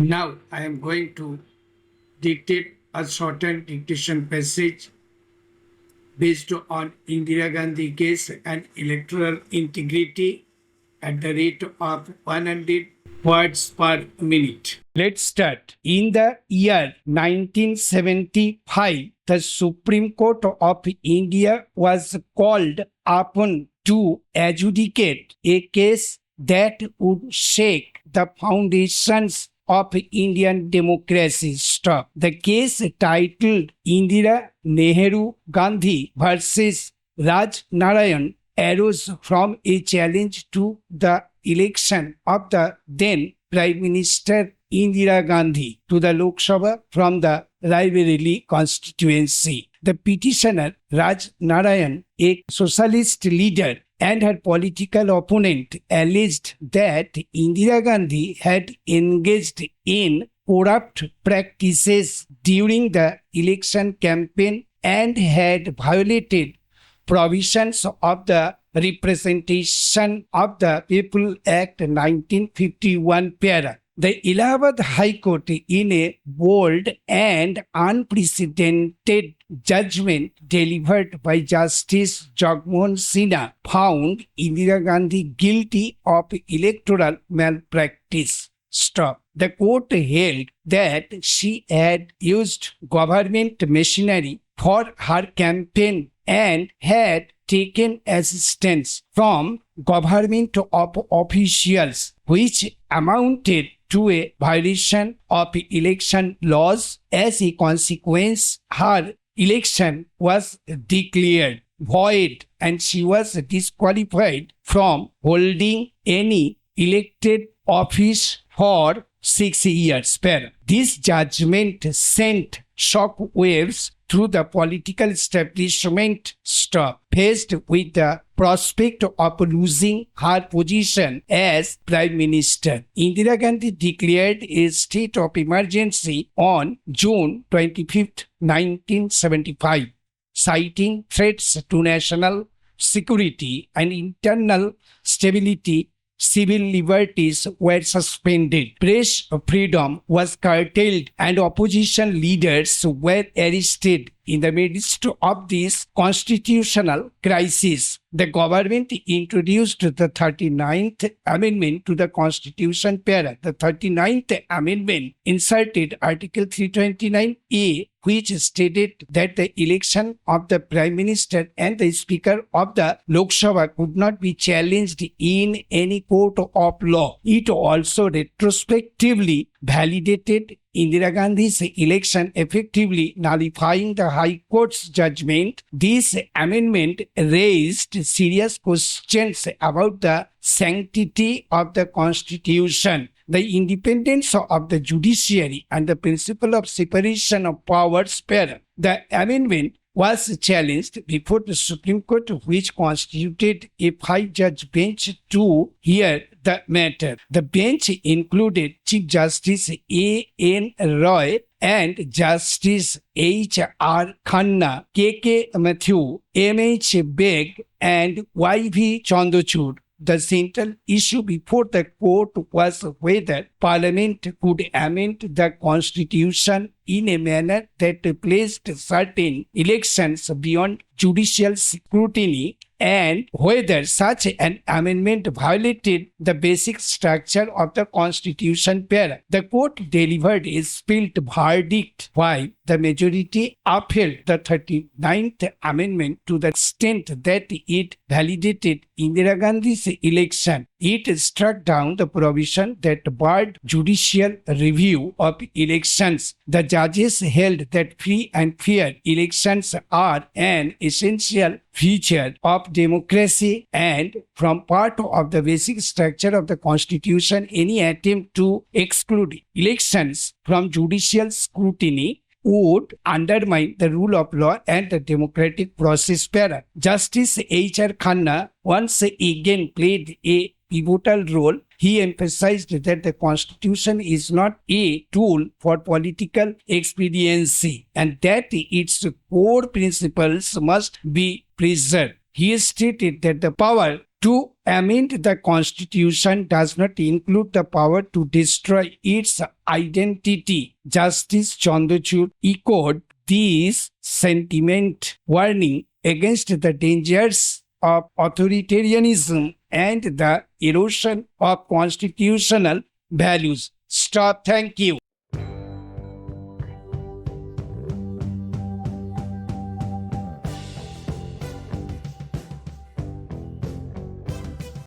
Now I am going to dictate a shortened dictation passage based on Indira Gandhi case and electoral integrity at the rate of 100 words per minute. Let's start. In the year 1975, the Supreme Court of India was called upon to adjudicate a case that would shake the foundations of Indian democracy. Stop. The case titled Indira Nehru Gandhi versus Raj Narayan arose from a challenge to the election of the then Prime Minister Indira Gandhi to the Lok Sabha from the Raebareli constituency. The petitioner Raj Narayan, a socialist leader, and her political opponent alleged that Indira Gandhi had engaged in corrupt practices during the election campaign and had violated provisions of the Representation of the People Act 1951 para. The Allahabad High Court, in a bold and unprecedented judgment delivered by Justice Jagmohan Sinha, found Indira Gandhi guilty of electoral malpractice. Stop. The court held that she had used government machinery for her campaign and had taken assistance from government of officials, which amounted to a violation of election laws. As a consequence, her election was declared void and she was disqualified from holding any elected office for 6 years. This judgment sent shockwaves through the political establishment. Faced with the prospect of losing her position as Prime Minister, Indira Gandhi declared a state of emergency on June 25, 1975, citing threats to national security and internal stability. Civil liberties were suspended, press freedom was curtailed, and opposition leaders were arrested. In the midst of this constitutional crisis, the government introduced the 39th Amendment to the Constitution para. The 39th Amendment inserted Article 329A, which stated that the election of the Prime Minister and the Speaker of the Lok Sabha could not be challenged in any court of law. It also retrospectively validated Indira Gandhi's election, effectively nullifying the High Court's judgment. This amendment raised serious questions about the sanctity of the Constitution, the independence of the judiciary, and the principle of separation of powers. The amendment was challenged before the Supreme Court, which constituted a 5-judge bench to hear the matter. The bench included Chief Justice A.N. Roy and Justice H.R. Khanna, K.K. Mathew, M.H. Beg, and Y.V. Chandrachud. The central issue before the court was whether Parliament could amend the Constitution in a manner that placed certain elections beyond judicial scrutiny and whether such an amendment violated the basic structure of the Constitution. The court delivered a split verdict while the majority upheld the 39th Amendment to the extent that it validated Indira Gandhi's election. It struck down the provision that barred judicial review of elections. The judges held that free and fair elections are an essential feature of democracy and from part of the basic structure of the Constitution. Any attempt to exclude elections from judicial scrutiny would undermine the rule of law and the democratic process. Justice H.R. Khanna once again played a pivotal role. He emphasized that the Constitution is not a tool for political expediency and that its core principles must be preserved. He stated that the power To amend the Constitution does not include the power to destroy its identity. Justice Chandrachud echoed this sentiment, warning against the dangers of authoritarianism and the erosion of constitutional values. Stop. Thank you.